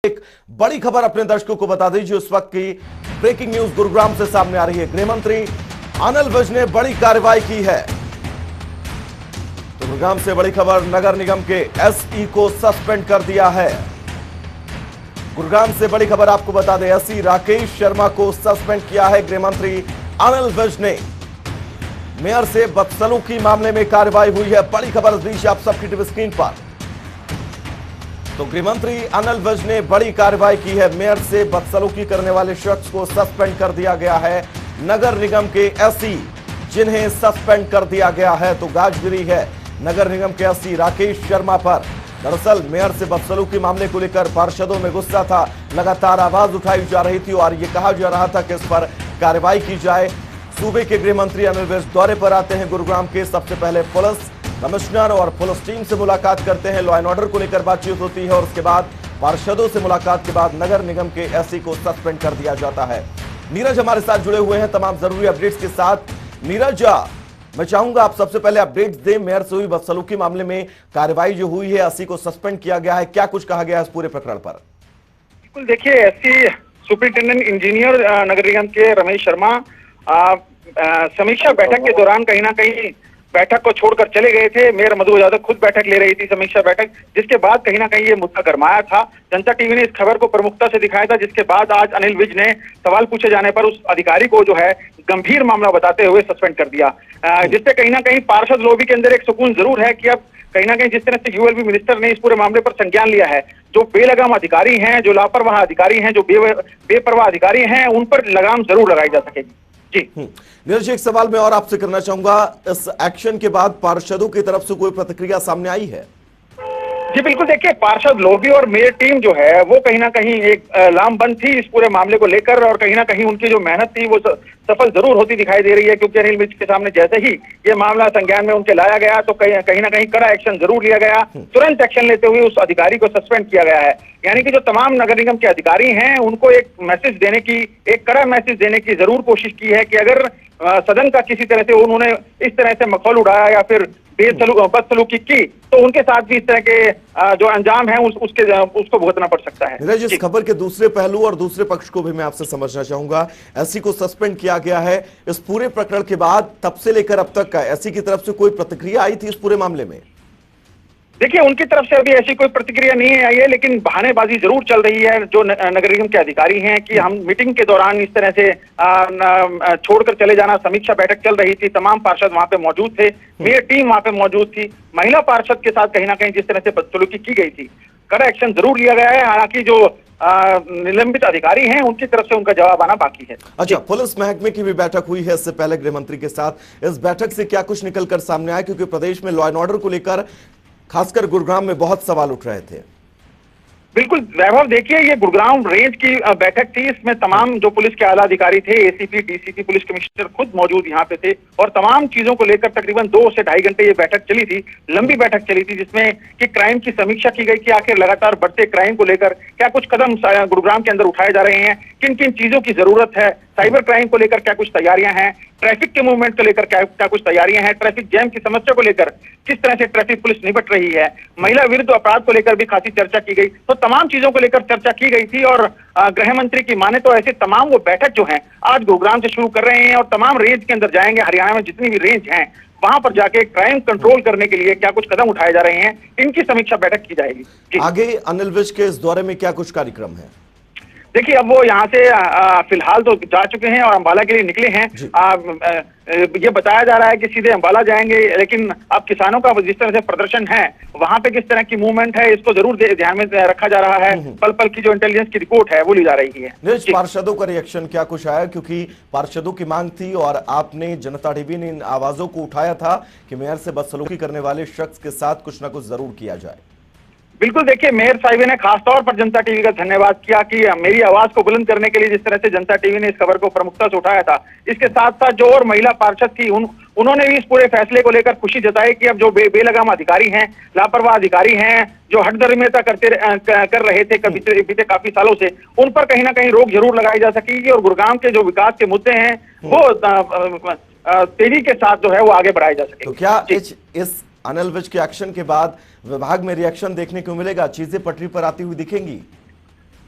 एक बड़ी खबर अपने दर्शकों को बता दीजिए। उस वक्त की ब्रेकिंग न्यूज गुरुग्राम से सामने आ रही है। गृह मंत्री अनिल विज ने बड़ी कार्रवाई की है। तो गुरुग्राम से बड़ी खबर, नगर निगम के एसई को सस्पेंड कर दिया है। गुरुग्राम से बड़ी खबर आपको बता दें, एसई राकेश शर्मा को सस्पेंड किया है गृह मंत्री अनिल विज ने। मेयर से बदसलूकी मामले में कार्रवाई हुई है। बड़ी खबर इस बीच आप सबकी टीवी स्क्रीन पर। तो गृहमंत्री अनिल विज ने बड़ी कार्रवाई की है। मेयर से बदसलूकी करने वाले शख्स को सस्पेंड कर दिया गया है। नगर निगम के एसई जिन्हें सस्पेंड कर दिया गया है, तो गाजगिरी है नगर निगम के एसई राकेश शर्मा पर। दरअसल मेयर से बदसलूकी मामले को लेकर पार्षदों में गुस्सा था। लगातार आवाज उठाई जा रही थी और यह कहा जा रहा था कि इस पर कार्रवाई की जाए। सूबे के गृह मंत्री अनिल विज दौरे पर आते हैं गुरुग्राम के। सबसे पहले पुलिस कमिश्नर और पुलिस टीम से मुलाकात करते हैं। लॉ एंड ऑर्डर को लेकर बातचीत होती है और उसके बाद पार्षदों से मुलाकात के बाद नगर निगम के एसई को सस्पेंड कर दिया जाता है। नीरज हमारे साथ जुड़े हुए हैं तमाम जरूरी अपडेट्स के साथ। नीरज, मैं चाहूंगा आप सबसे पहले अपडेट्स दें। मेयर से हुई बदसलूकी मामले में कार्रवाई जो हुई है, एसई को सस्पेंड किया गया है, क्या कुछ कहा गया है इस पूरे प्रकरण पर? बिल्कुल, देखिए, एसई सुपरिटेंडेंट इंजीनियर नगर निगम के रमेश शर्मा समीक्षा बैठक के दौरान कहीं ना कहीं बैठक को छोड़कर चले गए थे। मेयर मधु यादव खुद बैठक ले रही थी, समीक्षा बैठक, जिसके बाद कहीं ना कहीं ये मुद्दा गरमाया था। जनता टीवी ने इस खबर को प्रमुखता से दिखाया था, जिसके बाद आज अनिल विज ने सवाल पूछे जाने पर उस अधिकारी को जो है गंभीर मामला बताते हुए सस्पेंड कर दिया, जिससे कहीं ना कहीं पार्षद लॉबी के अंदर एक सुकून जरूर है कि अब कहीं ना कहीं जिस तरह से यूएलबी मिनिस्टर ने इस पूरे मामले पर संज्ञान लिया है, जो बेलगाम अधिकारी हैं, जो लापरवाह अधिकारी हैं, जो बेपरवाह अधिकारी हैं, उन पर लगाम जरूर लगाई जा सकेगी। जी नीरज, एक सवाल मैं और आपसे करना चाहूंगा। इस एक्शन के बाद पार्षदों की तरफ से कोई प्रतिक्रिया सामने आई है? जी बिल्कुल, देखिए, पार्षद लॉबी और मेयर टीम जो है वो कहीं ना कहीं एक लामबंद थी इस पूरे मामले को लेकर, और कहीं ना कहीं उनकी जो मेहनत थी वो सफल जरूर होती दिखाई दे रही है, क्योंकि अनिल विज के सामने जैसे ही ये मामला संज्ञान में उनके लाया गया तो कहीं ना कहीं कड़ा एक्शन जरूर लिया गया। तुरंत एक्शन लेते हुए उस अधिकारी को सस्पेंड किया गया है। यानी कि जो तमाम नगर निगम के अधिकारी हैं उनको एक मैसेज देने की, एक कड़ा मैसेज देने की जरूर कोशिश की है कि अगर सदन का किसी तरह से उन्होंने इस तरह से मखौल उड़ाया या फिर बदसलूकी की, तो उनके साथ भी इस तरह के जो अंजाम है उसको भुगतना पड़ सकता है। नीरज, इस खबर के दूसरे पहलू और दूसरे पक्ष को भी मैं आपसे समझना चाहूंगा। एसई को सस्पेंड किया गया है, इस पूरे प्रकरण के बाद तब से लेकर अब तक का एसई की तरफ से कोई प्रतिक्रिया आई थी इस पूरे मामले में? देखिए, उनकी तरफ से अभी ऐसी कोई प्रतिक्रिया नहीं आई है, लेकिन बहानेबाजी जरूर चल रही है जो नगर निगम के अधिकारी हैं कि हम मीटिंग के दौरान इस तरह से छोड़कर चले जाना। समीक्षा बैठक चल रही थी, तमाम पार्षद वहां पे मौजूद थे, मेयर टीम वहां पे मौजूद थी। महिला पार्षद के साथ कहीं ना कहीं जिस तरह से बदसलूकी की गई थी, कड़ा एक्शन जरूर लिया गया है। हालांकि जो निलंबित अधिकारी हैं उनकी तरफ से उनका जवाब आना बाकी है। अच्छा, पुलिस महकमे की भी बैठक हुई है इससे पहले गृह मंत्री के साथ। इस बैठक से क्या कुछ निकलकर सामने आया, क्योंकि प्रदेश में लॉ एंड ऑर्डर को लेकर खासकर गुरुग्राम में बहुत सवाल उठ रहे थे? बिल्कुल वैभव, देखिए, ये गुरुग्राम रेंज की बैठक थी। इसमें तमाम जो पुलिस के आला अधिकारी थे, एसीपी, डीसीपी, पुलिस कमिश्नर खुद मौजूद यहाँ पे थे, और तमाम चीजों को लेकर तकरीबन 2 से ढाई घंटे ये बैठक चली थी। लंबी बैठक चली थी, जिसमें कि क्राइम की समीक्षा की गई कि आखिर लगातार बढ़ते क्राइम को लेकर क्या कुछ कदम गुरुग्राम के अंदर उठाए जा रहे हैं, किन किन चीजों की जरूरत है, साइबर क्राइम को लेकर क्या कुछ तैयारियां हैं, ट्रैफिक के मूवमेंट को लेकर क्या कुछ तैयारियां हैं, ट्रैफिक जैम की समस्या को लेकर किस तरह से ट्रैफिक पुलिस निपट रही है, महिला विरुद्ध अपराध को लेकर भी खासी चर्चा की गई। तो तमाम चीजों को लेकर चर्चा की गई थी, और गृह मंत्री की माने तो ऐसे तमाम वो बैठक जो है आज गुरुग्राम से शुरू कर रहे हैं और तमाम रेंज के अंदर जाएंगे। हरियाणा में जितनी भी रेंज हैं वहां पर जाके क्राइम कंट्रोल करने के लिए क्या कुछ कदम उठाए जा रहे हैं, इनकी समीक्षा बैठक की जाएगी। आगे अनिल विज के इस दौरे में क्या कुछ कार्यक्रम है? देखिए, अब वो यहाँ से फिलहाल तो जा चुके हैं और अंबाला के लिए निकले हैं। ये बताया जा रहा है कि सीधे अंबाला जाएंगे, लेकिन अब किसानों का जिस तरह से प्रदर्शन है वहां पे किस तरह की मूवमेंट है, इसको जरूर ध्यान में रखा जा रहा है। पल पल की जो इंटेलिजेंस की रिपोर्ट है वो ली जा रही है। पार्षदों का रिएक्शन क्या कुछ आया, क्योंकि पार्षदों की मांग थी और आपने, जनता टीवी ने इन आवाजों को उठाया था कि मेयर से बदसलूकी करने वाले शख्स के साथ कुछ ना कुछ जरूर किया जाए? बिल्कुल, देखिए, मेयर साहिब ने खासतौर पर जनता टीवी का धन्यवाद किया कि मेरी आवाज को बुलंद करने के लिए जिस तरह से जनता टीवी ने इस खबर को प्रमुखता से उठाया था। इसके साथ साथ जो और महिला पार्षद थी उन्होंने भी इस पूरे फैसले को लेकर खुशी जताई कि अब जो बेलगाम अधिकारी हैं, लापरवाह अधिकारी हैं, जो हठधर्मिता कर रहे थे बीते काफी सालों से, उन पर कहीं ना कहीं रोक जरूर लगाई जा सकेगी और गुरुग्राम के जो विकास के मुद्दे हैं वो तेजी के साथ जो है वो आगे बढ़ाए जा सके। तो क्या इस अनिल विज के एक्शन के बाद विभाग में रिएक्शन देखने को मिलेगा, चीजें पटरी पर आती हुई दिखेंगी?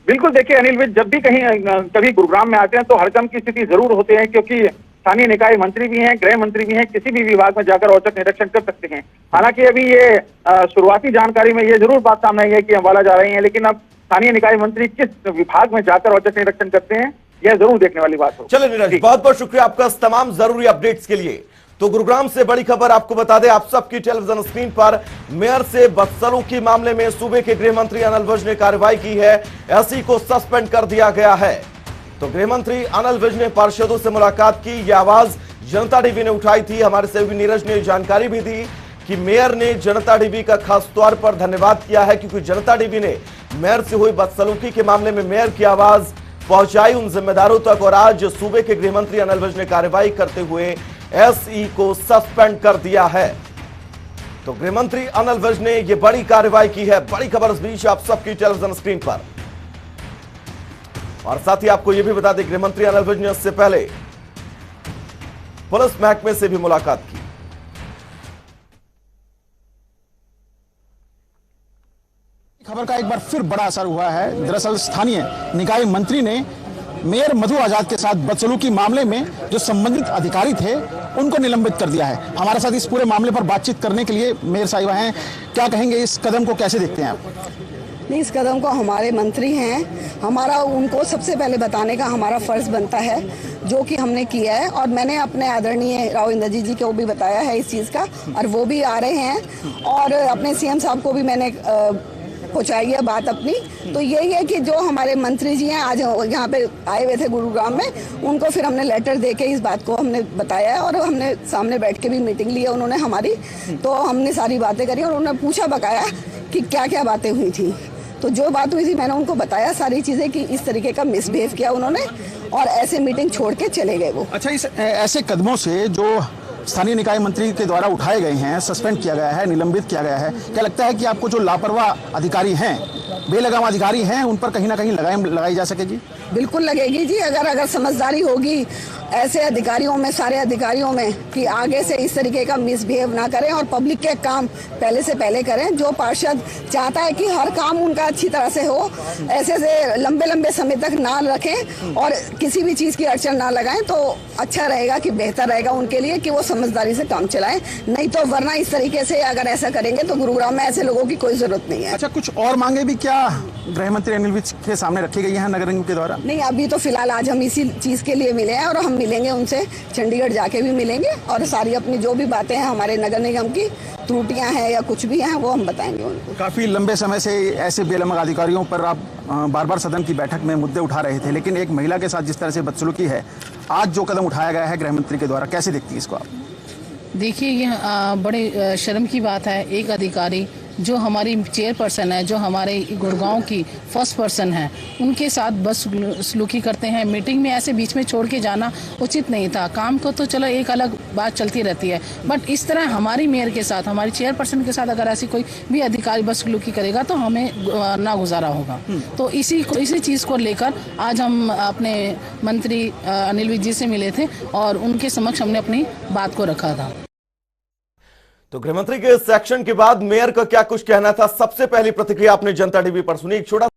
बिल्कुल, देखिए अनिल विज, जब भी कभी गुरुग्राम में आते हैं तो हड़कंप की स्थिति जरूर होते हैं, क्योंकि स्थानीय निकाय मंत्री भी हैं, गृह मंत्री भी हैं, किसी भी विभाग में जाकर औचक निरीक्षण कर सकते हैं। हालांकि अभी ये शुरुआती जानकारी में ये जरूर बात सामने आई है कि अम्बाला जा रहे हैं, लेकिन अब स्थानीय निकाय मंत्री किस विभाग में जाकर औचक निरीक्षण करते हैं, यह जरूर देखने वाली बात हो। चलिए नीरज, बहुत बहुत शुक्रिया आपका तमाम जरूरी अपडेट्स के लिए। तो गुरुग्राम से बड़ी खबर आपको बता दें, आप सबकी टेलीविजन स्क्रीन पर, मेयर से बदसलूकी मामले में सूबे के गृह मंत्री अनिल विज ने कार्रवाई की है। एसई को सस्पेंड कर दिया गया है। तो गृह मंत्री अनिल विज ने पार्षदों से मुलाकात की। यह आवाज जनता टीवी ने उठाई थी। हमारे सहयोगी नीरज ने जानकारी भी दी कि मेयर ने जनता टीवी का खास तौर पर धन्यवाद किया है, क्योंकि जनता टीवी ने मेयर से हुई बदसलूकी के मामले में मेयर की आवाज पहुंचाई उन जिम्मेदारों तक। और आज सूबे के गृह मंत्री अनिल विज ने कार्रवाई करते हुए एसई को सस्पेंड कर दिया है। तो गृह मंत्री अनिल विज ने यह बड़ी कार्रवाई की है। बड़ी खबर इस बीच आप सबकी टेलीविजन स्क्रीन पर। और साथ ही आपको यह भी बता दें, गृह मंत्री अनिल विज ने इससे पहले पुलिस महकमे से भी मुलाकात की। खबर का एक बार फिर बड़ा असर हुआ है। दरअसल स्थानीय निकाय मंत्री ने मेयर मधु आजाद के साथ बदसलूकी मामले में जो संबंधित अधिकारी थे उनको निलंबित कर दिया है। हमारे साथ इस पूरे मामले पर बातचीत करने के लिए मेयर साहिबा हैं। क्या कहेंगे, इस कदम को कैसे देखते हैं आप? नहीं, इस कदम को हमारे मंत्री हैं, हमारा उनको सबसे पहले बताने का हमारा फर्ज बनता है, जो कि हमने किया है। और मैंने अपने आदरणीय राव इंद्रजीत जी को भी बताया है इस चीज़ का, और वो भी आ रहे हैं। और अपने सीएम साहब को भी मैंने पहुँचाई है बात अपनी। तो यही है कि जो हमारे मंत्री जी हैं आज यहाँ पे आए हुए थे गुरुग्राम में, उनको फिर हमने लेटर दे के इस बात को हमने बताया है। और हमने सामने बैठ के भी मीटिंग ली है उन्होंने हमारी, तो हमने सारी बातें करी और उन्होंने पूछा बकाया कि क्या क्या बातें हुई थी। तो जो बात हुई थी मैंने उनको बताया सारी चीज़ें कि इस तरीके का मिसबिहेव किया उन्होंने और ऐसे मीटिंग छोड़ के चले गए वो। अच्छा, इस ऐसे कदमों से जो स्थानीय निकाय मंत्री के द्वारा उठाए गए हैं, सस्पेंड किया गया है, निलंबित किया गया है, क्या लगता है कि आपको जो लापरवाह अधिकारी हैं, बेलगाम अधिकारी हैं, उन पर कहीं ना कहीं लगाई जा सकेगी? बिल्कुल लगेगी जी। अगर समझदारी होगी ऐसे अधिकारियों में, सारे अधिकारियों में, कि आगे से इस तरीके का मिसबिहेव ना करें और पब्लिक के काम पहले से पहले करें। जो पार्षद चाहता है कि हर काम उनका अच्छी तरह से हो, ऐसे से लंबे लंबे समय तक ना रखें और किसी भी चीज़ की अड़चन ना लगाएं, तो अच्छा रहेगा, कि बेहतर रहेगा उनके लिए कि वो समझदारी से काम चलाएं। नहीं तो वरना इस तरीके से अगर ऐसा करेंगे तो गुरुग्राम में ऐसे लोगों की कोई जरूरत नहीं है। अच्छा, कुछ और मांगे भी क्या गृह मंत्री अनिल विज के सामने रखी गई हैं नगर निगम के द्वारा? नहीं, अभी तो फिलहाल आज हम इसी चीज़ के लिए मिले हैं और हम मिलेंगे उनसे, चंडीगढ़ जाके भी मिलेंगे और सारी अपनी जो भी बातें हैं हमारे नगर निगम की त्रुटियां हैं या कुछ भी हैं वो हम बताएंगे उनको। काफ़ी लंबे समय से ऐसे बेलगाम अधिकारियों पर आप बार बार सदन की बैठक में मुद्दे उठा रहे थे, लेकिन एक महिला के साथ जिस तरह से बदसलूकी है, आज जो कदम उठाया गया है गृह मंत्री के द्वारा, कैसे देखती है इसको आप? देखिए, ये बड़े शर्म की बात है। एक अधिकारी जो हमारी चेयरपर्सन है, जो हमारे गुड़गांव की फर्स्ट पर्सन है, उनके साथ बस सलूकी करते हैं। मीटिंग में ऐसे बीच में छोड़ के जाना उचित नहीं था। काम को तो चलो एक अलग बात चलती रहती है, बट इस तरह हमारी मेयर के साथ, हमारी चेयरपर्सन के साथ अगर ऐसी कोई भी अधिकारी बस सलूकी करेगा तो हमें ना गुजारा होगा। तो इसी चीज़ को लेकर आज हम अपने मंत्री अनिल विज जी से मिले थे और उनके समक्ष हमने अपनी बात को रखा था। तो गृहमंत्री के इस एक्शन के बाद मेयर का क्या कुछ कहना था, सबसे पहली प्रतिक्रिया आपने जनता टीवी पर सुनी। एक छोटा